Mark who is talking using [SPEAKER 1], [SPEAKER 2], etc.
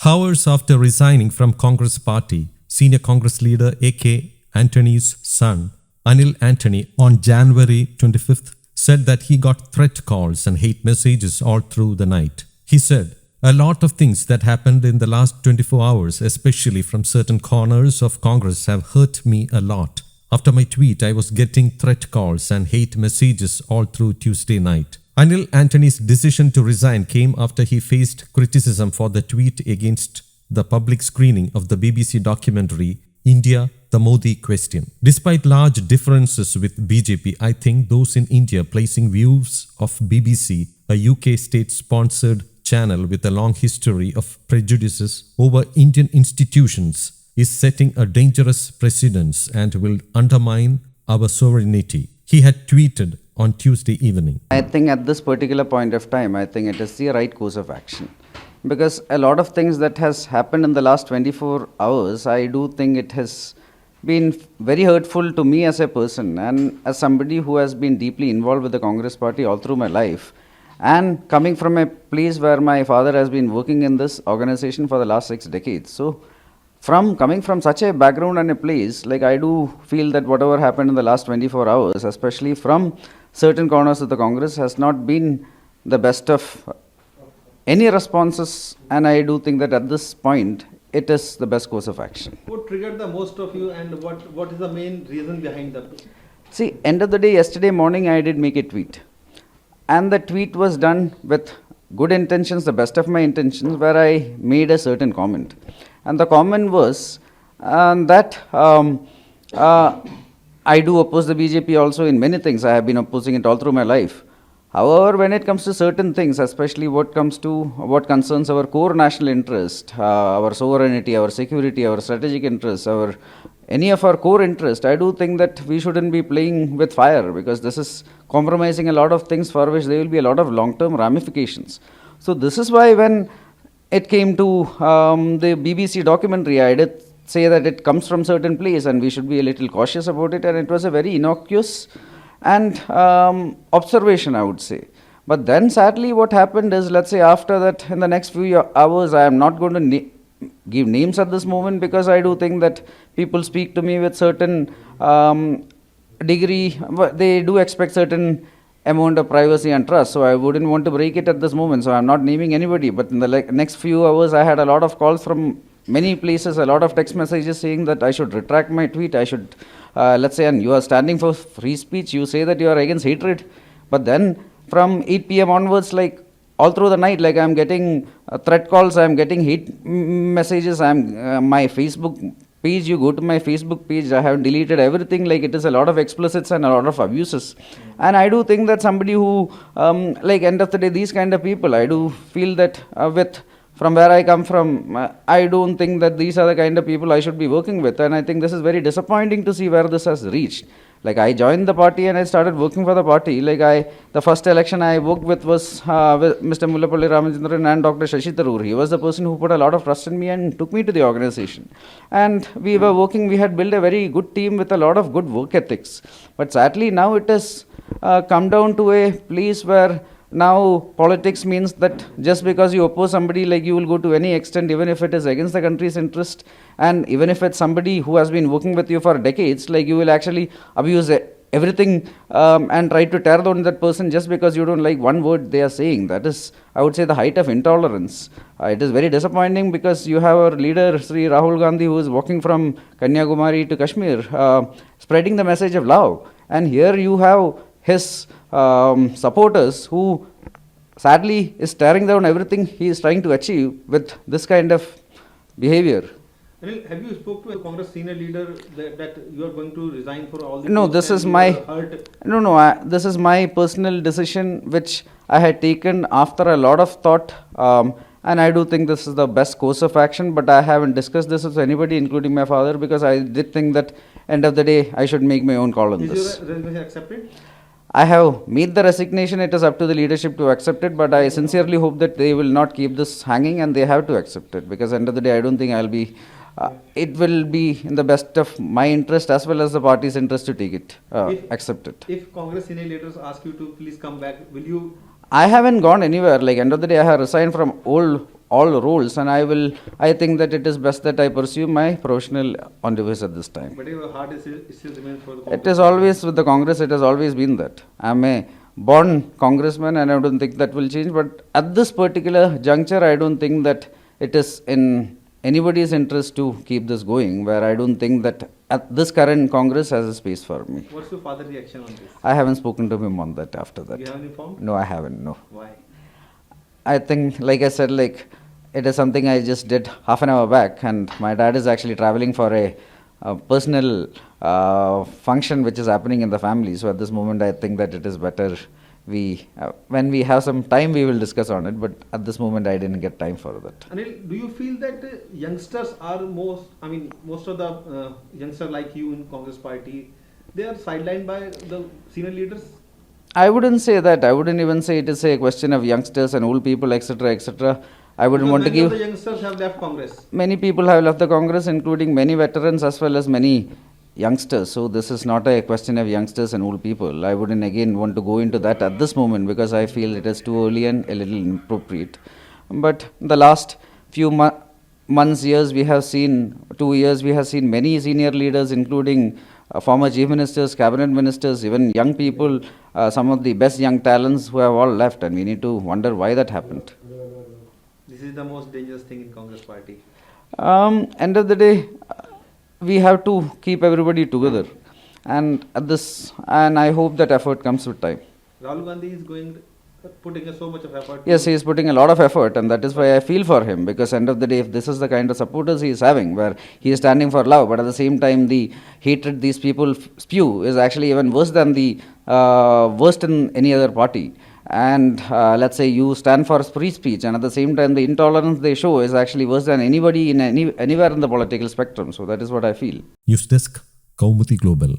[SPEAKER 1] Hours after resigning from Congress party, senior Congress leader AK Antony's son, Anil Antony, on January 25th, said that he got threat calls and hate messages all through the night. He said, "A lot of things that happened in the last 24 hours, especially from certain corners of Congress, have hurt me a lot. After my tweet, I was getting threat calls and hate messages all through Tuesday night." Anil Antony's decision to resign came after he faced criticism for the tweet against the public screening of the BBC documentary India, the Modi Question. Despite large differences with BJP, I think those in India placing views of BBC, a UK state-sponsored channel with a long history of prejudices over Indian institutions, is setting a dangerous precedence and will undermine our sovereignty, he had tweeted on Tuesday evening.
[SPEAKER 2] I think at this particular point of time, I think it is the right course of action. Because a lot of things that has happened in the last 24 hours, I do think it has been very hurtful to me as a person and as somebody who has been deeply involved with the Congress party all through my life. And coming from a place where my father has been working in this organization for the last 6 decades. So, coming from such a background and a place, like I do feel that whatever happened in the last 24 hours, especially from certain corners of the Congress, has not been the best of any responses, and I do think that at this point, it is the best course of action.
[SPEAKER 3] What triggered the most of you, and what is the main reason behind that?
[SPEAKER 2] See, end of the day, yesterday morning, I did make a tweet. And the tweet was done with good intentions, the best of my intentions, where I made a certain comment. And the comment was that I do oppose the BJP also in many things. I have been opposing it all through my life. However, when it comes to certain things, especially what concerns our core national interest, our sovereignty, our security, our strategic interests, any of our core interest, I do think that we shouldn't be playing with fire, because this is compromising a lot of things for which there will be a lot of long-term ramifications. So this is why when it came to the BBC documentary, I did say that it comes from certain place and we should be a little cautious about it, and it was a very innocuous and observation, I would say. But then sadly what happened is, let's say after that, in the next few hours, I am not going to give names at this moment, because I do think that people speak to me with certain degree, they do expect certain amount of privacy and trust, so I wouldn't want to break it at this moment, so I'm not naming anybody. But in the next few hours, I had a lot of calls from many places, a lot of text messages saying that I should retract my tweet, I should, let's say, and you are standing for free speech, you say that you are against hatred, but then from 8 p.m. onwards, like all through the night, like I'm getting threat calls, I'm getting hate messages, my Facebook page, you go to my Facebook page, I have deleted everything, like it is a lot of explicits and a lot of abuses. And I do think that somebody who, like end of the day, these kind of people, I do feel that from where I come from, I don't think that these are the kind of people I should be working with. And I think this is very disappointing to see where this has reached. Like I joined the party and I started working for the party. Like the first election I worked with was with Mr. Mullapalli Ramachandran and Dr. Shashi Tharoor. He was the person who put a lot of trust in me and took me to the organization. And we were working, we had built a very good team with a lot of good work ethics. But sadly now it has come down to a place where now politics means that just because you oppose somebody, like you will go to any extent, even if it is against the country's interest, and even if it's somebody who has been working with you for decades, like you will actually abuse everything and try to tear down that person just because you don't like one word they are saying. That is, I would say, the height of intolerance. It is very disappointing, because you have our leader, Sri Rahul Gandhi, who is walking from Kanyakumari to Kashmir, spreading the message of love. And here you have his supporters who sadly is tearing down everything he is trying to achieve with this kind of behavior.
[SPEAKER 3] Anil, have you spoke to a Congress senior leader that you are going to resign for all the
[SPEAKER 2] No, this is my this is my personal decision, which I had taken after a lot of thought, and I do think this is the best course of action. But I haven't discussed this with anybody, including my father, because I did think that end of the day I should make my own call on this.
[SPEAKER 3] Is your resignation accepted?
[SPEAKER 2] I have made the resignation. It is up to the leadership to accept it, but I sincerely hope that they will not keep this hanging and they have to accept it, because end of the day I don't think I'll be it will be in the best of my interest as well as the party's interest to take it, accept it.
[SPEAKER 3] If Congress senior leaders ask you to please come back, will you?
[SPEAKER 2] I haven't gone anywhere. Like end of the day, I have resigned from all roles, and I think that it is best that I pursue my professional endeavors at this time.
[SPEAKER 3] But your heart is still remains for the
[SPEAKER 2] It
[SPEAKER 3] Congress.
[SPEAKER 2] is always with the Congress, it has always been that. I'm a born congressman and I don't think that will change, but at this particular juncture, I don't think that it is in anybody's interest to keep this going, where I don't think that at this current Congress has a space for me.
[SPEAKER 3] What's your father's reaction on this?
[SPEAKER 2] I haven't spoken to him on that after that.
[SPEAKER 3] You haven't informed?
[SPEAKER 2] No, I haven't, no.
[SPEAKER 3] Why?
[SPEAKER 2] I think, like I said, like it is something I just did half an hour back, and my dad is actually traveling for a personal function which is happening in the family. So at this moment, I think that it is better when we have some time, we will discuss on it. But at this moment, I didn't get time for that.
[SPEAKER 3] Anil, do you feel that youngsters are most of the youngsters like you in Congress party, they are sidelined by the senior leaders?
[SPEAKER 2] I wouldn't say that. I wouldn't even say it is a question of youngsters and old people, etc., etc. I wouldn't want to
[SPEAKER 3] Many of
[SPEAKER 2] give.
[SPEAKER 3] the youngsters have left Congress.
[SPEAKER 2] Many people have left the Congress, including many veterans as well as many youngsters. So this is not a question of youngsters and old people. I wouldn't again want to go into that at this moment because I feel it is too early and a little inappropriate. But the last few months, years, we have seen, 2 years, we have seen many senior leaders, including former chief ministers, cabinet ministers, even young people, some of the best young talents who have all left, and we need to wonder why that happened.
[SPEAKER 3] This is the most dangerous thing in Congress party.
[SPEAKER 2] End of the day, we have to keep everybody together, and I hope that effort comes with time.
[SPEAKER 3] Rahul Gandhi is putting so much of effort.
[SPEAKER 2] Yes, he is putting a lot of effort, and that is why I feel for him, because end of the day, if this is the kind of supporters he is having, where he is standing for love, but at the same time the hatred these people spew is actually even worse than the worst in any other party. And let's say you stand for free speech, and at the same time the intolerance they show is actually worse than anybody in anywhere in the political spectrum. So that is what I feel.
[SPEAKER 1] News Desk, Kaumudy Global.